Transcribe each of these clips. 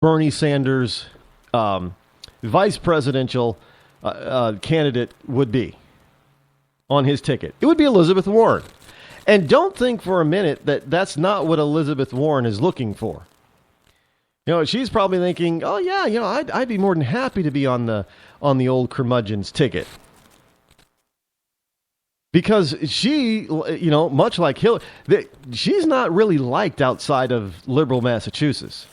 Bernie Sanders' vice presidential candidate would be on his ticket. It would be Elizabeth Warren. And don't think for a minute that that's not what Elizabeth Warren is looking for. She's probably thinking, oh, yeah, I'd be more than happy to be on the old curmudgeon's ticket. Because she, much like Hillary, she's not really liked outside of liberal Massachusetts.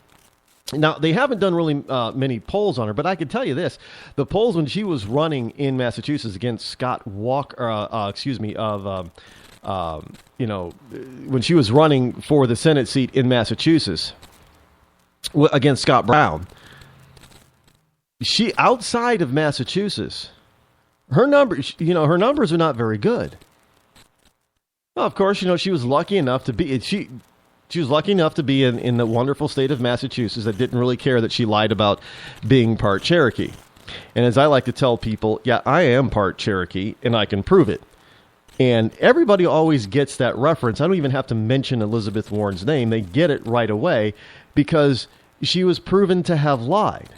Now, they haven't done really many polls on her, but I can tell you this. The polls when she was running in Massachusetts against Scott Walker, when she was running for the Senate seat in Massachusetts against Scott Brown, she, outside of Massachusetts, her numbers are not very good. Well, of course, she was lucky enough to be, she was lucky enough to be in the wonderful state of Massachusetts that didn't really care that she lied about being part Cherokee. And as I like to tell people, yeah, I am part Cherokee, and I can prove it. And everybody always gets that reference. I don't even have to mention Elizabeth Warren's name. They get it right away because she was proven to have lied.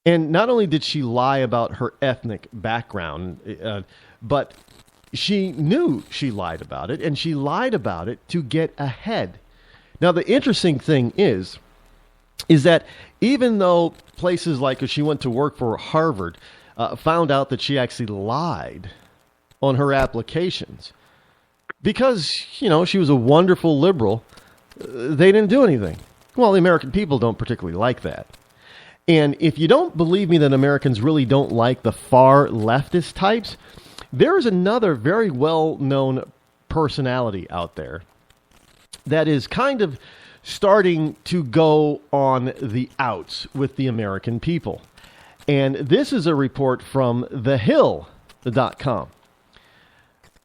And not only did she lie about her ethnic background, but she knew she lied about it, and she lied about it to get ahead. Now, the interesting thing is that even though places like she went to work for Harvard, found out that she actually lied on her applications because, she was a wonderful liberal, they didn't do anything. Well, the American people don't particularly like that. And if you don't believe me that Americans really don't like the far leftist types, there is another very well-known personality out there that is kind of starting to go on the outs with the American people. And this is a report from thehill.com.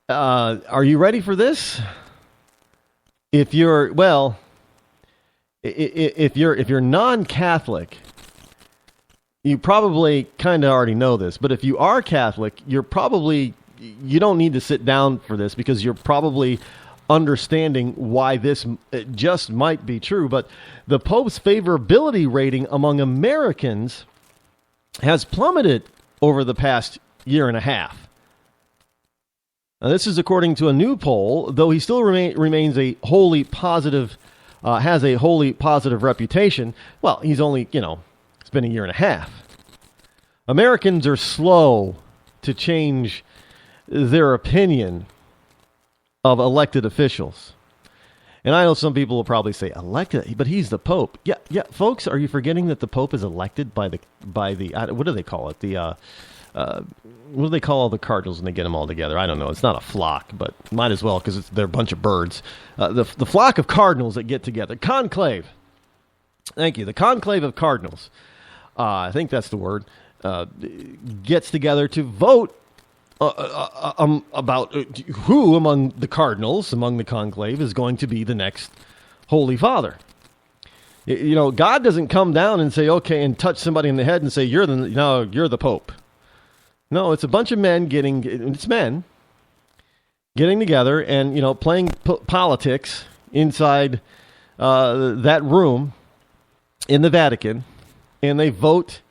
Are you ready for this? If you're non-Catholic, you probably kind of already know this, but if you are Catholic, you don't need to sit down for this because you're probably understanding why this just might be true. But the Pope's favorability rating among Americans has plummeted over the past year and a half. Now, this is according to a new poll, though he still remains a wholly positive, has a wholly positive reputation. Well, he's only, it's been a year and a half. Americans are slow to change their opinion of elected officials. And I know some people will probably say, elected, but he's the Pope. Yeah, folks, are you forgetting that the Pope is elected by the what do they call it? What do they call all the cardinals when they get them all together? I don't know. It's not a flock, but might as well because they're a bunch of birds. The flock of cardinals that get together. Conclave. Thank you. The conclave of cardinals. I think that's the word. Gets together to vote about who among the cardinals, among the conclave, is going to be the next Holy Father. God doesn't come down and say, okay, and touch somebody in the head and say, you're the Pope. No, it's a bunch of men getting together and, playing politics inside that room in the Vatican, and they vote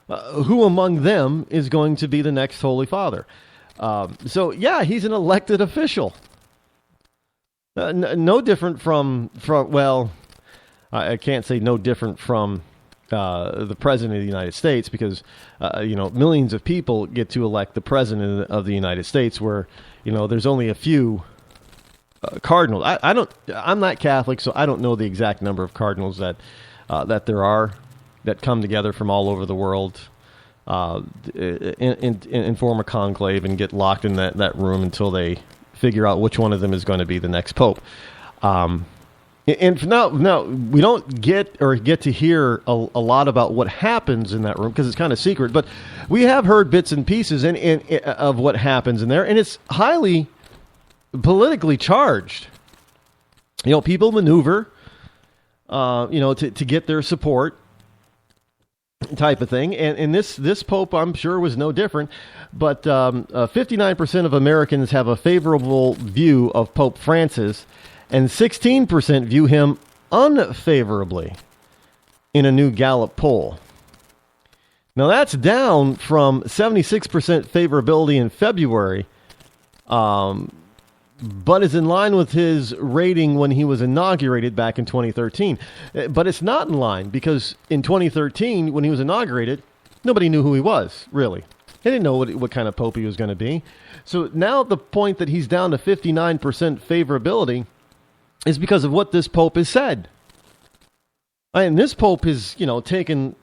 who among them is going to be the next Holy Father. So, yeah, he's an elected official. No different from I can't say no different from the President of the United States because, millions of people get to elect the President of the United States where, there's only a few cardinals. I'm not Catholic, so I don't know the exact number of cardinals that there are that come together from all over the world and form a conclave and get locked in that room until they figure out which one of them is going to be the next Pope. And now we don't get to hear a lot about what happens in that room because it's kind of secret. But we have heard bits and pieces of what happens in there, and it's highly politically charged. People maneuver, to get their support, type of thing. And this Pope, I'm sure, was no different. But 59% of Americans have a favorable view of Pope Francis, and 16% view him unfavorably. in a new Gallup poll. Now, that's down from 76% favorability in February, but is in line with his rating when he was inaugurated back in 2013. But it's not in line because in 2013, when he was inaugurated, nobody knew who he was, really. They didn't know what kind of pope he was going to be. So now the point that he's down to 59% favorability is because of what this pope has said. And this pope has, taken,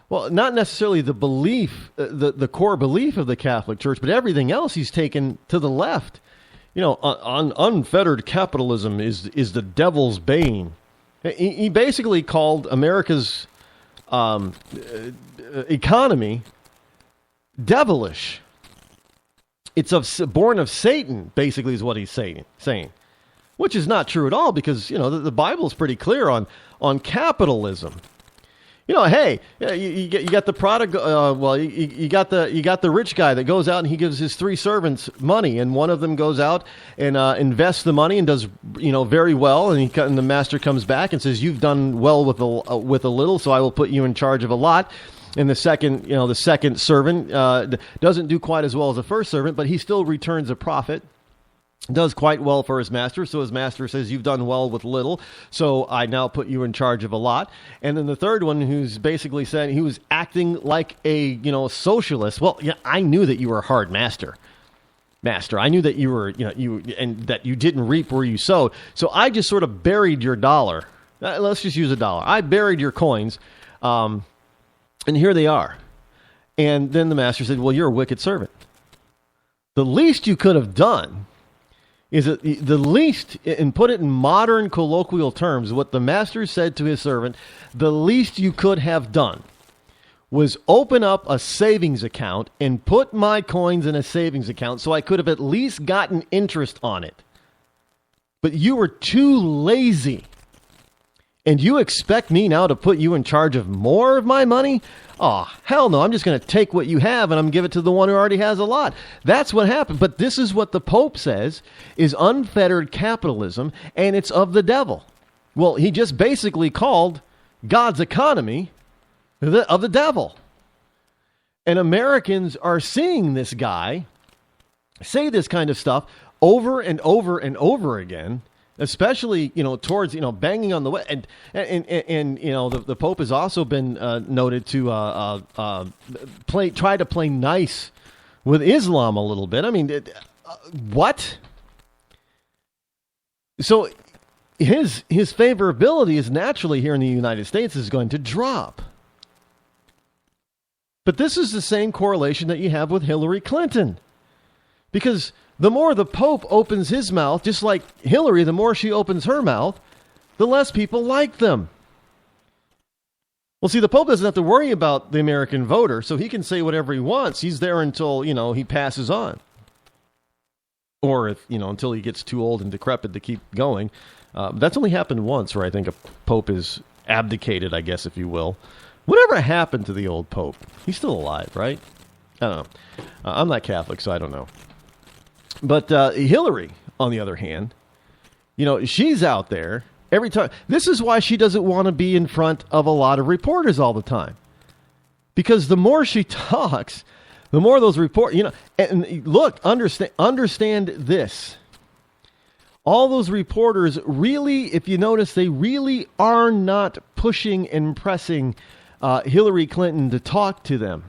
well, not necessarily the belief, the core belief of the Catholic Church, but everything else he's taken to the left. Unfettered capitalism is the devil's bane. He basically called America's economy devilish. It's born of Satan, basically, is what he's saying, which is not true at all because, the Bible's pretty clear on capitalism. Hey, you got the prodigal. You got the rich guy that goes out and he gives his 3 servants money, and one of them goes out and invests the money and does very well, and the master comes back and says, "You've done well with a little, so I will put you in charge of a lot." And the second servant doesn't do quite as well as the first servant, but he still returns a profit. Does quite well for his master, so his master says, "You've done well with little, so I now put you in charge of a lot." And then the third one, who's basically saying he was acting like a socialist. Well, I knew that you were a hard master. I knew that you were and that you didn't reap where you sowed. So I just sort of buried your dollar. Let's just use a dollar. I buried your coins, and here they are. And then the master said, "Well, you're a wicked servant. The least you could have done." Is it the least, and put it in modern colloquial terms, what the master said to his servant, the least you could have done was open up a savings account and put my coins in a savings account so I could have at least gotten interest on it. But you were too lazy. And you expect me now to put you in charge of more of my money? Oh, hell no. I'm just going to take what you have and I'm going to give it to the one who already has a lot. That's what happened. But this is what the Pope says is unfettered capitalism, and it's of the devil. Well, he just basically called God's economy of the devil. And Americans are seeing this guy say this kind of stuff over and over and over again. Especially, towards, banging on the way. And the Pope has also been noted to try to play nice with Islam a little bit. I mean, what? So his favorability is naturally here in the United States is going to drop. But this is the same correlation that you have with Hillary Clinton. Because the more the Pope opens his mouth, just like Hillary, the more she opens her mouth, the less people like them. Well, see, the Pope doesn't have to worry about the American voter, so he can say whatever he wants. He's there until, he passes on. Or, until he gets too old and decrepit to keep going. That's only happened once where I think a Pope is abdicated, I guess, if you will. Whatever happened to the old Pope? He's still alive, right? I don't know. I'm not Catholic, so I don't know. But Hillary, on the other hand, she's out there every time. This is why she doesn't want to be in front of a lot of reporters all the time. Because the more she talks, the more those and look, understand this. All those reporters really, if you notice, they really are not pushing and pressing Hillary Clinton to talk to them.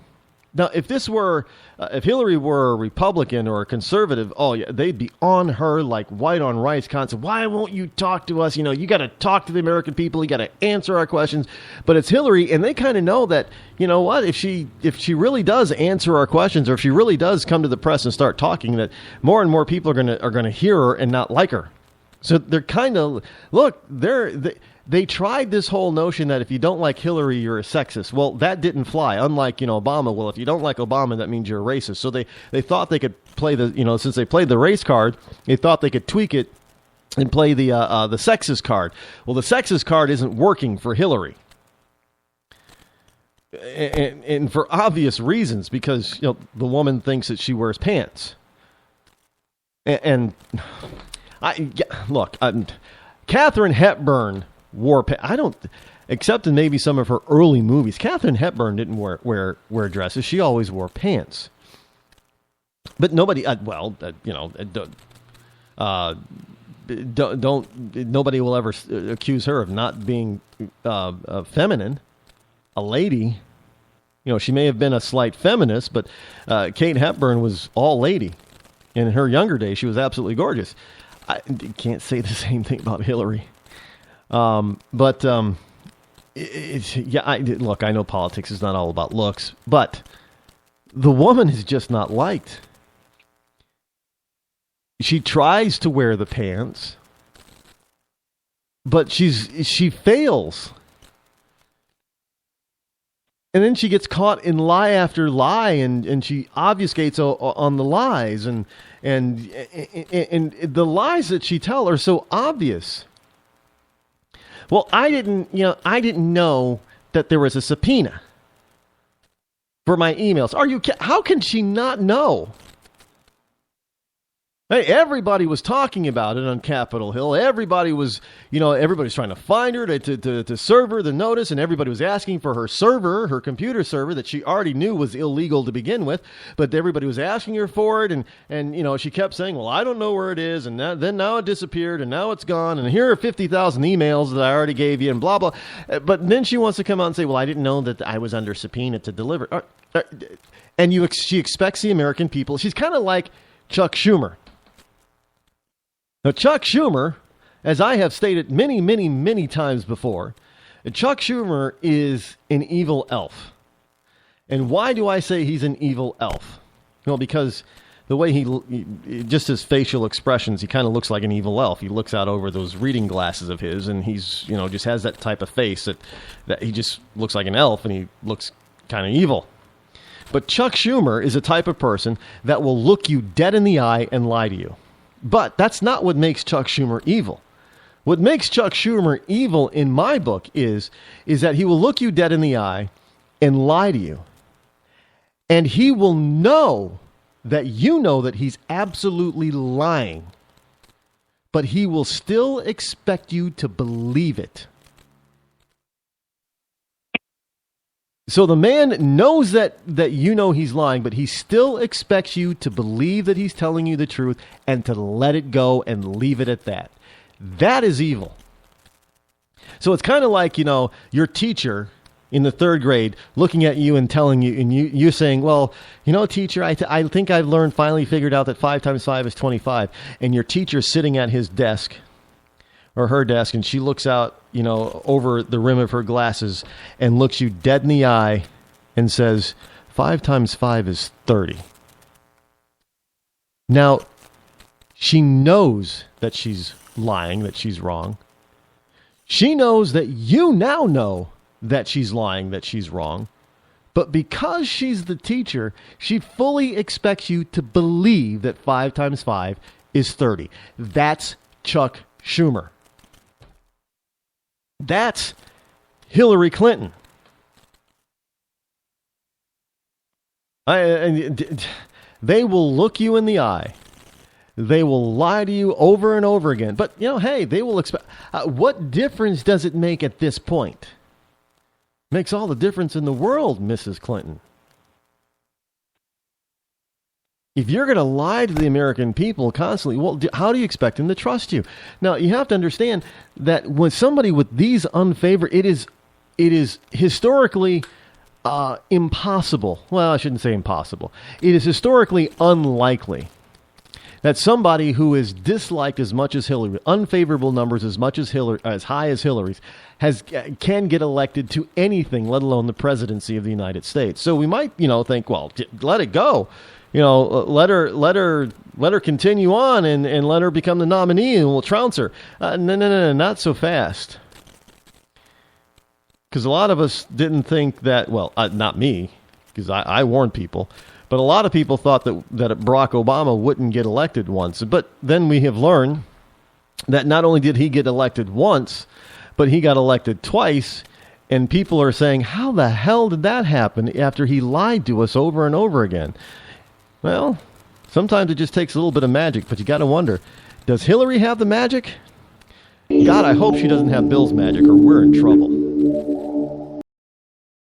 Now, if Hillary were a Republican or a conservative, oh yeah, they'd be on her like white on rice concept. Why won't you talk to us? You got to talk to the American people. You got to answer our questions. But it's Hillary, and they kind of know that, what, if she really does answer our questions, or if she really does come to the press and start talking, that more and more people are going to hear her and not like her. So they're kind of, look, they tried this whole notion that if you don't like Hillary, you're a sexist. Well, that didn't fly. Unlike, Obama. Well, if you don't like Obama, that means you're a racist. So they thought they could play since they played the race card, they thought they could tweak it and play the sexist card. Well, the sexist card isn't working for Hillary. And for obvious reasons, because, the woman thinks that she wears pants. And Catherine Hepburn wore pants. except in maybe some of her early movies. Katharine Hepburn didn't wear dresses. She always wore pants. But nobody, nobody will ever accuse her of not being feminine, a lady. You know, she may have been a slight feminist, but Kate Hepburn was all lady. In her younger days, she was absolutely gorgeous. I can't say the same thing about Hillary. Look, I know politics is not all about looks, but the woman is just not liked. She tries to wear the pants, but she fails. And then she gets caught in lie after lie, and she obfuscates on the lies, and the lies that she tells are so obvious. Well, I didn't know that there was a subpoena for my emails. How can she not know? Hey, everybody was talking about it on Capitol Hill. Everybody was, everybody's trying to find her to serve her the notice, and everybody was asking for her server, her computer server that she already knew was illegal to begin with, but everybody was asking her for it, and she kept saying, well, I don't know where it is, and now it disappeared, and now it's gone, and here are 50,000 emails that I already gave you, and blah, blah. But then she wants to come out and say, well, I didn't know that I was under subpoena to deliver. And she expects the American people. She's kind of like Chuck Schumer. Now, Chuck Schumer, as I have stated many, many, many times before, Chuck Schumer is an evil elf. And why do I say he's an evil elf? Well, because the way just his facial expressions, he kind of looks like an evil elf. He looks out over those reading glasses of his, and he's, just has that type of face that he just looks like an elf, and he looks kind of evil. But Chuck Schumer is a type of person that will look you dead in the eye and lie to you. But that's not what makes Chuck Schumer evil. What makes Chuck Schumer evil in my book is that he will look you dead in the eye and lie to you. And he will know that he's absolutely lying. But he will still expect you to believe it. So the man knows that he's lying, but he still expects you to believe that he's telling you the truth and to let it go and leave it at that. That is evil. So it's kind of like, your teacher in the third grade looking at you and telling you, and you saying, well, teacher, I think I've finally figured out that 5 times 5 is 25. And your teacher's sitting at his desk or her desk, and she looks out, over the rim of her glasses and looks you dead in the eye and says, 5 times 5 is 30. Now, she knows that she's lying, that she's wrong. She knows that you now know that she's lying, that she's wrong. But because she's the teacher, she fully expects you to believe that 5 times 5 is 30. That's Chuck Schumer. That's Hillary Clinton. They will look you in the eye. They will lie to you over and over again. But, hey, they will expect. What difference does it make at this point? Makes all the difference in the world, Mrs. Clinton. If you're going to lie to the American people constantly, well, how do you expect them to trust you? Now, you have to understand that when somebody with these it is historically impossible. Well, I shouldn't say impossible. It is historically unlikely that somebody who is disliked as much as Hillary, unfavorable numbers as much as Hillary, as high as Hillary's, can get elected to anything, let alone the presidency of the United States. So we might, think, well, let it go. Let her continue on and let her become the nominee, and we'll trounce her. No, not so fast. Because a lot of us didn't think that, well, not me, because I warned people, but a lot of people thought that Barack Obama wouldn't get elected once. But then we have learned that not only did he get elected once, but he got elected twice. And people are saying, how the hell did that happen after he lied to us over and over again? Well, sometimes it just takes a little bit of magic, but you got to wonder, does Hillary have the magic? God, I hope she doesn't have Bill's magic, or we're in trouble.